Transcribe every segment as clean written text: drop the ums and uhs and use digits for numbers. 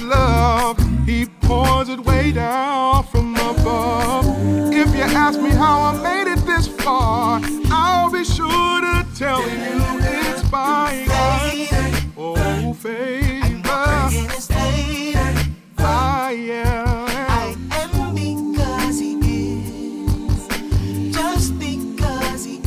Love, he pours it way down from above. If you ask me how I made it this far, I'll be sure to tell you it's by God. Oh, favor, I am because he is, just because he is.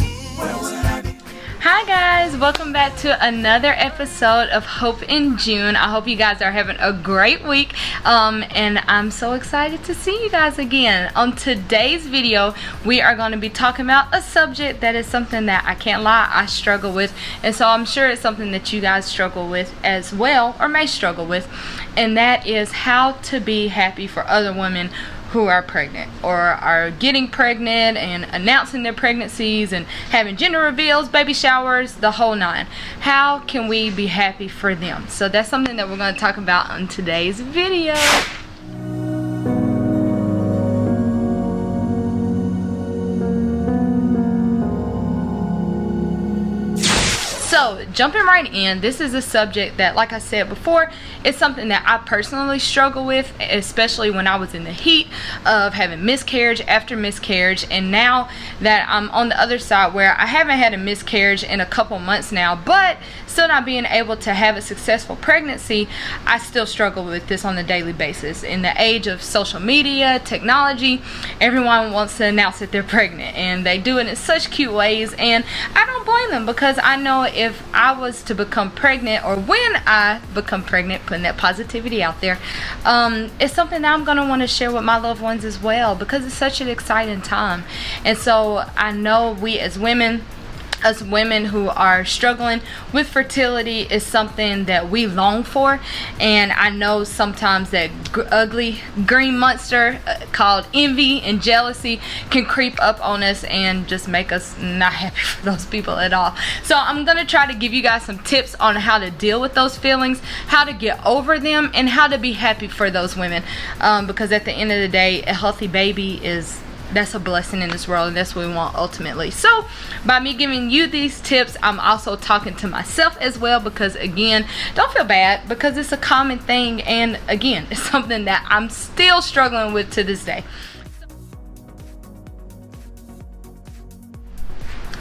Hi guys, welcome back to another episode of Hope in June. I hope you guys are having a great week, and I'm so excited to see you guys again. On today's video, we are going to be talking about a subject that is something that I can't lie, I struggle with, and so I'm sure it's something that you guys struggle with as well, or may struggle with, and that is how to be happy for other women who are pregnant or are getting pregnant and announcing their pregnancies and having gender reveals, baby showers, the whole nine. How can we be happy for them? So that's something that we're going to talk about in today's video. So, jumping right in, this is a subject that, like I said before, it's something that I personally struggle with, especially when I was in the heat of having miscarriage after miscarriage, and now that I'm on the other side where I haven't had a miscarriage in a couple months now, but still not being able to have a successful pregnancy, I still struggle with this on a daily basis. In the age of social media, technology, everyone wants to announce that they're pregnant, and they do it in such cute ways, and I don't blame them, because I know if I was to become pregnant, or when I become pregnant, putting that positivity out there, it's something that I'm going to want to share with my loved ones as well, because it's such an exciting time. And so I know we as women, us women who are struggling with fertility, is something that we long for, and I know sometimes that ugly green monster called envy and jealousy can creep up on us and just make us not happy for those people at all. So I'm going to try to give you guys some tips on how to deal with those feelings, how to get over them, and how to be happy for those women, because at the end of the day, a healthy baby that's a blessing in this world, and that's what we want ultimately. So by me giving you these tips, I'm also talking to myself as well, because again, don't feel bad, because it's a common thing, and again, it's something that I'm still struggling with to this day.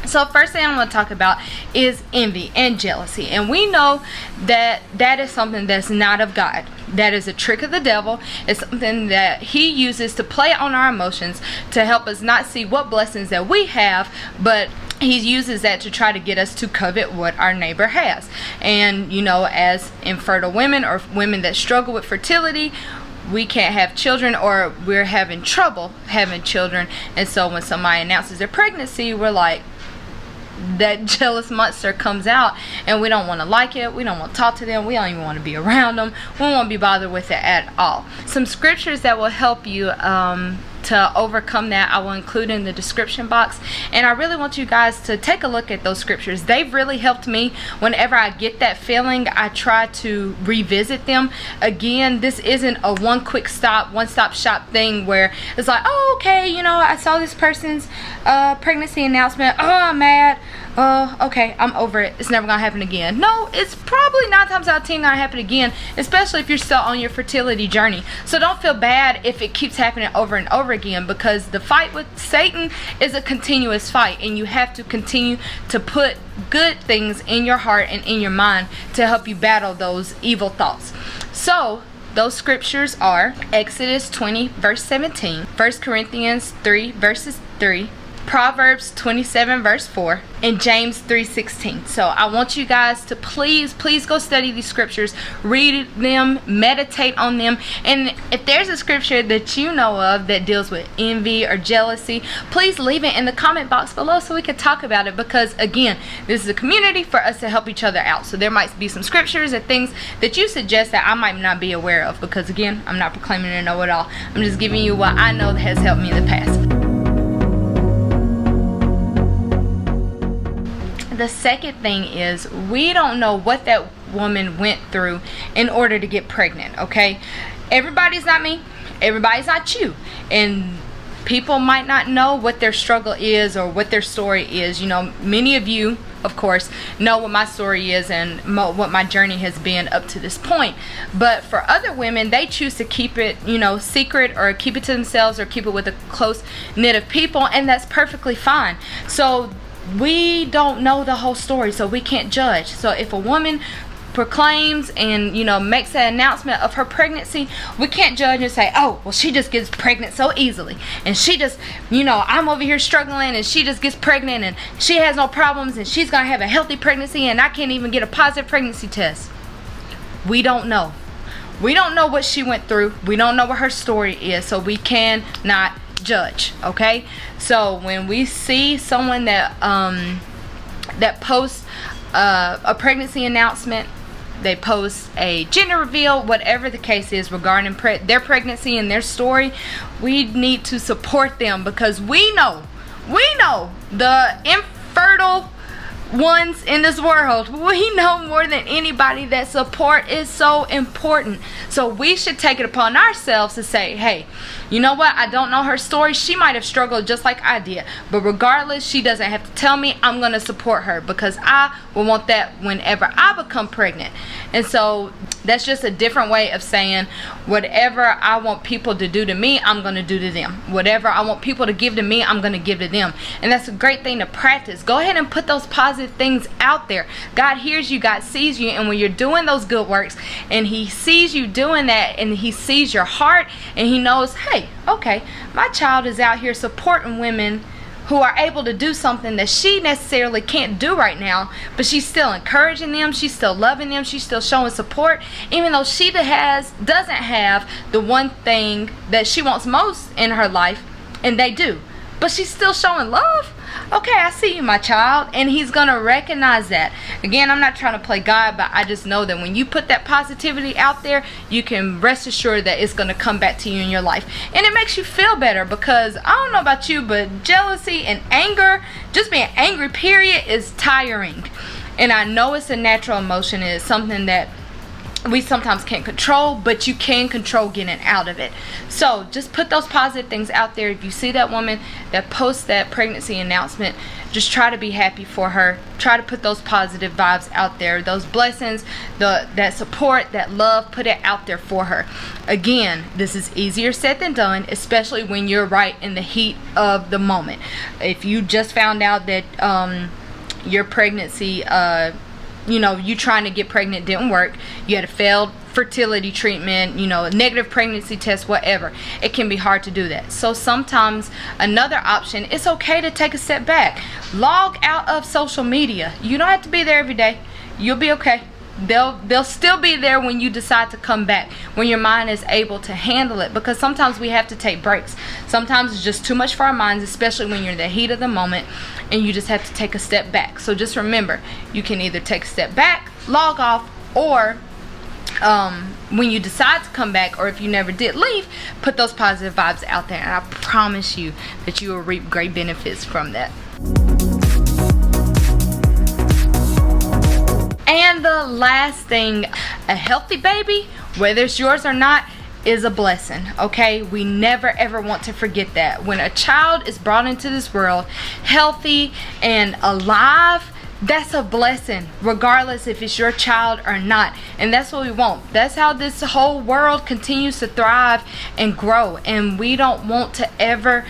So first thing I'm going to talk about is envy and jealousy, and we know that that is something that's not of God. That is a trick of the devil. It's something that he uses to play on our emotions to help us not see what blessings that we have, but he uses that to try to get us to covet what our neighbor has. And you know, as infertile women or women that struggle with fertility, we can't have children, or we're having trouble having children, and so when somebody announces their pregnancy, we're like, that jealous monster comes out, and we don't want to like it, we don't want to talk to them, we don't even want to be around them, we won't be bothered with it at all. Some scriptures that will help you to overcome that, I will include in the description box, and I really want you guys to take a look at those scriptures. They've really helped me. Whenever I get that feeling, I try to revisit them. Again, this isn't a one stop shop thing where it's like, oh, okay, you know, I saw this person's pregnancy announcement, oh, I'm mad, oh, okay, I'm over it, it's never gonna happen again. No, it's probably 9 times out of 10 gonna happen again, especially if you're still on your fertility journey. So don't feel bad if it keeps happening over and over again, because the fight with Satan is a continuous fight, and you have to continue to put good things in your heart and in your mind to help you battle those evil thoughts. So those scriptures are Exodus 20 verse 17, 1 Corinthians 3 verses 3, Proverbs 27 verse 4, and James 3:16. So I want you guys to please go study these scriptures, read them, meditate on them, and if there's a scripture that you know of that deals with envy or jealousy, please leave it in the comment box below so we can talk about it, because again, this is a community for us to help each other out. So there might be some scriptures and things that you suggest that I might not be aware of, because again, I'm not proclaiming to know it all. I'm just giving you what I know that has helped me in the past. The second thing is, we don't know what that woman went through in order to get pregnant, okay? Everybody's not me, everybody's not you, and people might not know what their struggle is or what their story is. You know, many of you of course, know what my story is and what my journey has been up to this point. But for other women, they choose to keep it, secret, or keep it to themselves, or keep it with a close knit of people, and that's perfectly fine. So we don't know the whole story, so we can't judge. So if a woman proclaims and makes that announcement of her pregnancy, we can't judge and say, oh, well, she just gets pregnant so easily, and she just I'm over here struggling and she just gets pregnant and she has no problems and she's gonna have a healthy pregnancy and I can't even get a positive pregnancy test. We don't know what she went through. We don't know what her story is, so we cannot judge. Okay, so when we see someone that posts a pregnancy announcement, they post a gender reveal, whatever the case is regarding their pregnancy and their story, we need to support them, because we know the infertile ones in this world. We know more than anybody that support is so important. So we should take it upon ourselves to say, hey, you know what, I don't know her story. She might have struggled just like I did, but regardless, she doesn't have to tell me. I'm going to support her, because I will want that whenever I become pregnant. And so that's just a different way of saying, whatever I want people to do to me, I'm going to do to them. Whatever I want people to give to me, I'm going to give to them. And that's a great thing to practice. Go ahead and put those positive things out there. God hears you, God sees you, and when you're doing those good works and he sees you doing that, and he sees your heart, and he knows, hey, okay, my child is out here supporting women who are able to do something that she necessarily can't do right now, but she's still encouraging them, she's still loving them, she's still showing support, even though she doesn't have the one thing that she wants most in her life, and they do, but she's still showing love. Okay, I see you, my child, and he's gonna recognize that. Again, I'm not trying to play God, but I just know that when you put that positivity out there, you can rest assured that it's gonna come back to you in your life, and it makes you feel better, because I don't know about you, but jealousy and anger, just being angry period, is tiring. And I know it's a natural emotion, and it's something that we sometimes can't control, but you can control getting out of it. So just put those positive things out there. If you see that woman that posts that pregnancy announcement, just try to be happy for her. Try to put those positive vibes out there, those blessings, that support, that love, put it out there for her. Again, this is easier said than done, especially when you're right in the heat of the moment. If you just found out that your pregnancy you trying to get pregnant didn't work, you had a failed fertility treatment, a negative pregnancy test, whatever, it can be hard to do that. So sometimes another option, it's okay to take a step back. Log out of social media. You don't have to be there every day. You'll be okay. They'll still be there when you decide to come back, when your mind is able to handle it, because sometimes we have to take breaks. Sometimes it's just too much for our minds, especially when you're in the heat of the moment and you just have to take a step back. So just remember, you can either take a step back, log off, or when you decide to come back, or if you never did leave, put those positive vibes out there, and I promise you that you will reap great benefits from that. And the last thing, a healthy baby, whether it's yours or not, is a blessing. Okay, we never ever want to forget that. When a child is brought into this world healthy and alive, that's a blessing, regardless if it's your child or not. And that's what we want. That's how this whole world continues to thrive and grow, and we don't want to ever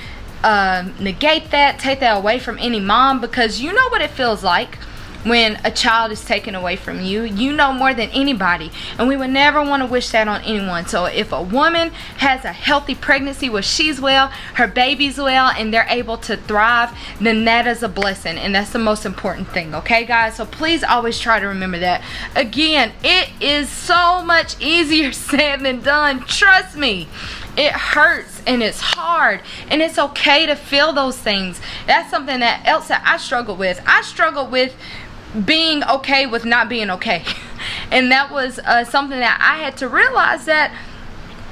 negate that, take that away from any mom, because you know what it feels like when a child is taken away from you. You know more than anybody, and we would never want to wish that on anyone. So if a woman has a healthy pregnancy where she's well, her baby's well, and they're able to thrive, then that is a blessing, and that's the most important thing. Okay, guys, so please always try to remember that. Again, it is so much easier said than done. Trust me, it hurts and it's hard, and it's okay to feel those things. That's something that else that I struggled with. I struggled with being okay with not being okay. And that was something that I had to realize, that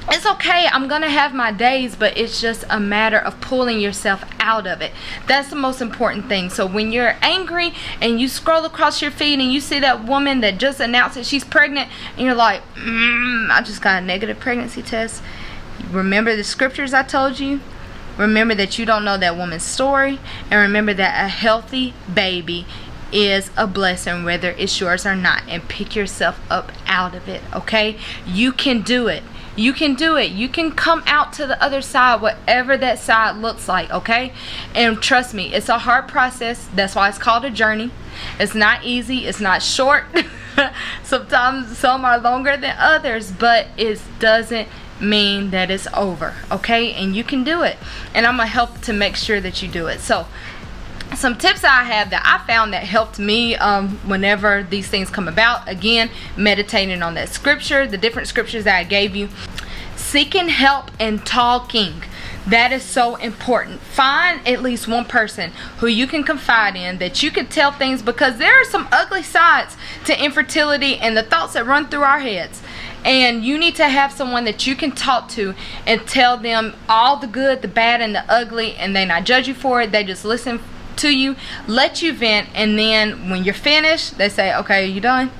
it's okay, I'm gonna have my days, but it's just a matter of pulling yourself out of it. That's the most important thing. So when you're angry and you scroll across your feed and you see that woman that just announced that she's pregnant, and you're like, I just got a negative pregnancy test, remember the scriptures I told you. Remember that you don't know that woman's story, and remember that a healthy baby is a blessing, whether it's yours or not, and pick yourself up out of it. Okay, you can do it. You can do it. You can come out to the other side, whatever that side looks like. Okay, and trust me, it's a hard process. That's why it's called a journey. It's not easy. It's not short. Sometimes some are longer than others, but it doesn't mean that it's over. Okay, and you can do it, and I'm gonna help to make sure that you do it. So some tips I have that I found that helped me whenever these things come about. Again, meditating on that scripture, the different scriptures that I gave you. Seeking help and talking. That is so important. Find at least one person who you can confide in, that you can tell things, because there are some ugly sides to infertility and the thoughts that run through our heads. And you need to have someone that you can talk to and tell them all the good, the bad, and the ugly, and they not judge you for it. They just listen to you, let you vent, and then when you're finished, they say, okay, you done?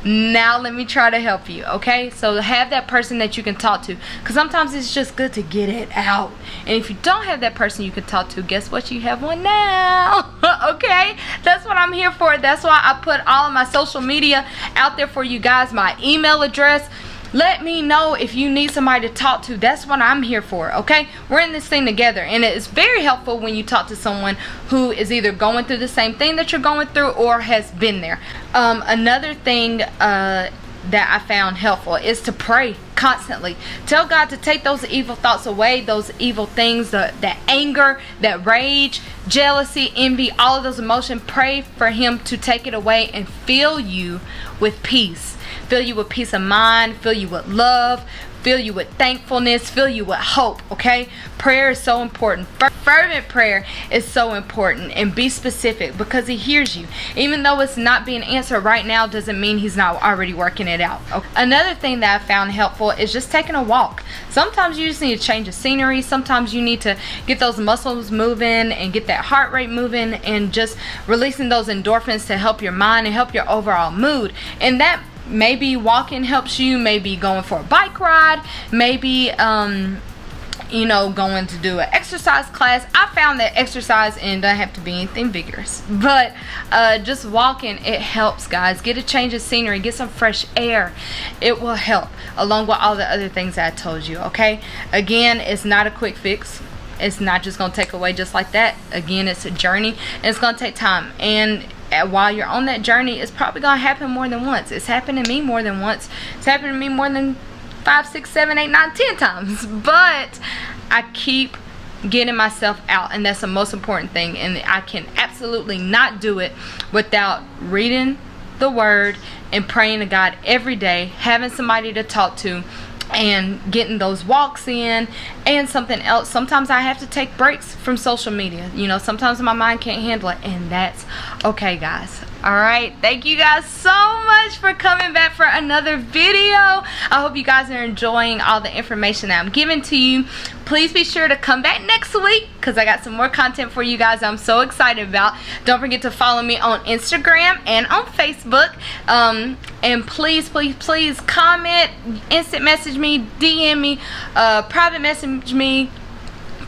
Now let me try to help you. Okay, so have that person that you can talk to, because sometimes it's just good to get it out. And if you don't have that person you can talk to, guess what? You have one now. Okay, that's what I'm here for. That's why I put all of my social media out there for you guys, my email address. Let me know if you need somebody to talk to. That's what I'm here for. Okay, we're in this thing together, and it's very helpful when you talk to someone who is either going through the same thing that you're going through or has been there. Another thing that I found helpful is to pray constantly. Tell God to take those evil thoughts away, those evil things, that anger, that rage, jealousy, envy, all of those emotions. Pray for Him to take it away and fill you with peace. Fill you with peace of mind, fill you with love, fill you with thankfulness, fill you with hope. Okay, prayer is so important. Fervent prayer is so important, and be specific, because He hears you. Even though it's not being answered right now, doesn't mean He's not already working it out. Okay? Another thing that I found helpful is just taking a walk. Sometimes you just need to change the scenery. Sometimes you need to get those muscles moving and get that heart rate moving, and just releasing those endorphins to help your mind and help your overall mood. And that maybe walking helps you, maybe going for a bike ride, maybe going to do an exercise class. I found that exercise, and doesn't have to be anything vigorous, but just walking, it helps, guys. Get a change of scenery, get some fresh air. It will help, along with all the other things that I told you. Okay, again, it's not a quick fix. It's not just going to take away just like that. Again, it's a journey, and it's going to take time. And while you're on that journey, it's probably going to happen more than once. It's happened to me more than once. It's happened to me more than 5, 6, 7, 8, 9, 10 times. But I keep getting myself out, and that's the most important thing. And I can absolutely not do it without reading the Word and praying to God every day, having somebody to talk to, and getting those walks in. And something else, sometimes I have to take breaks from social media. Sometimes my mind can't handle it, and that's okay, guys. Alright, thank you guys so much for coming back for another video. I hope you guys are enjoying all the information that I'm giving to you. Please be sure to come back next week, because I got some more content for you guys I'm so excited about. Don't forget to follow me on Instagram and on Facebook. And please comment, instant message me, DM me, private message me,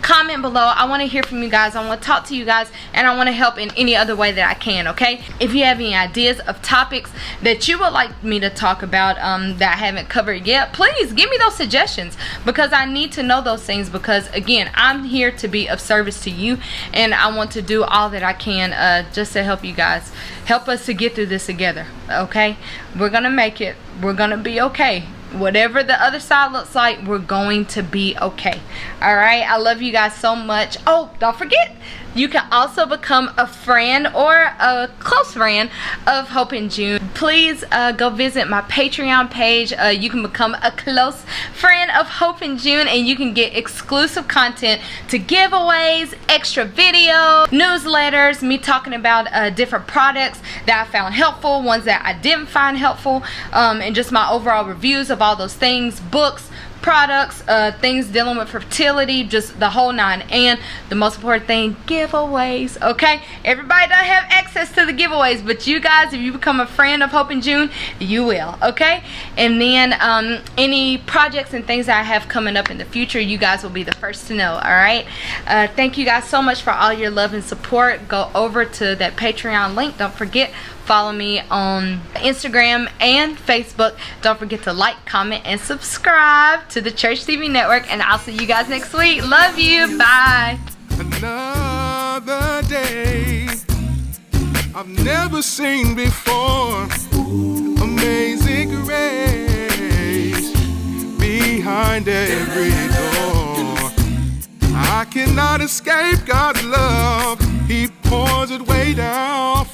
comment below. I want to hear from you guys. I want to talk to you guys, and I want to help in any other way that I can. Okay, if you have any ideas of topics that you would like me to talk about that I haven't covered yet, please give me those suggestions, because I need to know those things. Because again, I'm here to be of service to you, and I want to do all that I can just to help you guys, help us to get through this together. Okay, we're gonna make it. We're gonna be okay. Whatever the other side looks like, we're going to be okay. Alright, I love you guys so much. Oh, don't forget, you can also become a friend or a close friend of Hope in June. Please go visit my Patreon page. You can become a close friend of Hope in June, and you can get exclusive content to giveaways, extra videos, newsletters, me talking about different products that I found helpful, ones that I didn't find helpful, and just my overall reviews of all those things, books, products, things dealing with fertility, just the whole nine. And the most important thing, giveaways. Okay, everybody doesn't have access to the giveaways, but you guys, if you become a friend of Hope in June, you will. Okay, and then any projects and things that I have coming up in the future, you guys will be the first to know. All right, thank you guys so much for all your love and support. Go over to that Patreon link. Don't forget, follow me on Instagram and Facebook. Don't forget to like, comment, and subscribe to the Church TV Network. And I'll see you guys next week. Love you. Bye. Another day I've never seen before. Amazing grace behind every door. I cannot escape God's love. He pours it way down